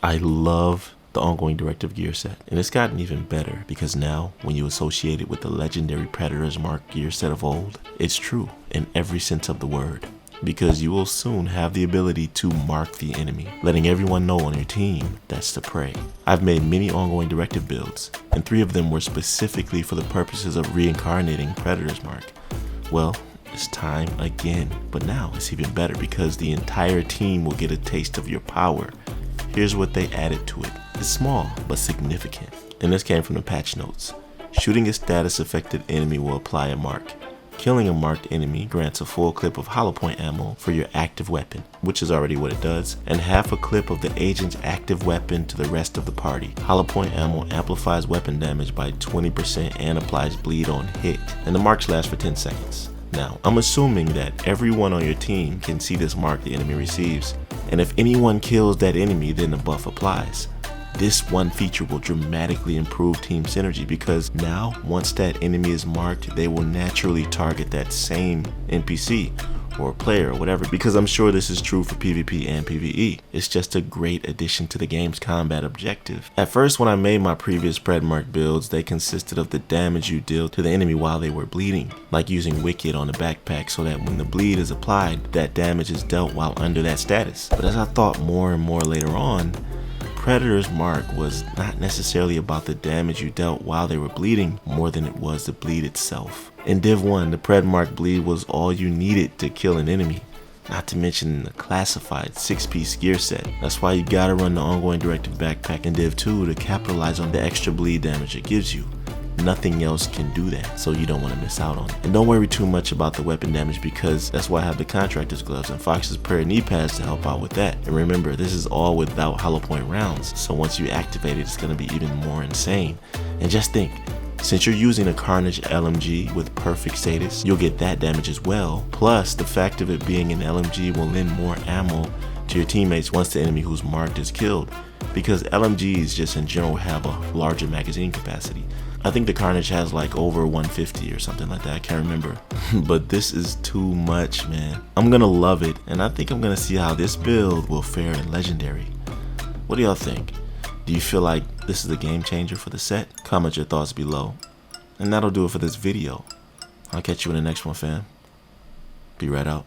I love the ongoing directive gear set, and it's gotten even better because now when you associate it with the legendary Predator's Mark gear set of old, it's true in every sense of the word, because you will soon have the ability to mark the enemy, letting everyone know on your team that's the prey. I've made many ongoing directive builds, and 3 of them were specifically for the purposes of reincarnating Predator's Mark. Well, it's time again, but now it's even better because the entire team will get a taste of your power. Here's what they added to it. It's small, but significant. And this came from the patch notes. Shooting a status affected enemy will apply a mark. Killing a marked enemy grants a full clip of hollow point ammo for your active weapon, which is already what it does, and half a clip of the agent's active weapon to the rest of the party. Hollow point ammo amplifies weapon damage by 20% and applies bleed on hit, and the marks last for 10 seconds. Now, I'm assuming that everyone on your team can see this mark the enemy receives, and if anyone kills that enemy, then the buff applies. This one feature will dramatically improve team synergy because now, once that enemy is marked, they will naturally target that same NPC or player or whatever, because I'm sure this is true for PvP and PvE. It's just a great addition to the game's combat objective. At first, when I made my previous Predmark builds, they consisted of the damage you deal to the enemy while they were bleeding, like using Wicked on the backpack so that when the bleed is applied, that damage is dealt while under that status. But as I thought more and more later on, Predator's Mark was not necessarily about the damage you dealt while they were bleeding more than it was the bleed itself. In Div 1, the Pred Mark bleed was all you needed to kill an enemy, not to mention the classified 6-piece gear set. That's why you gotta run the ongoing directive backpack in Div 2 to capitalize on the extra bleed damage it gives you. Nothing else can do that, so you don't want to miss out on it. And don't worry too much about the weapon damage because that's why I have the Contractor's Gloves and Fox's Prayer knee pads to help out with that. And remember, this is all without hollow point rounds, so once you activate it, it's going to be even more insane. And just think, since you're using a Carnage LMG with perfect status, you'll get that damage as well. Plus, the fact of it being an LMG will lend more ammo to your teammates once the enemy who's marked is killed, because LMGs just in general have a larger magazine capacity. I think the Carnage has like over 150 or something like that, I can't remember. But this is too much, man. I'm gonna love it, and I think I'm gonna see how this build will fare in Legendary. What do y'all think? Do you feel like this is a game changer for the set? Comment your thoughts below. And that'll do it for this video. I'll catch you in the next one, fam. Be right out.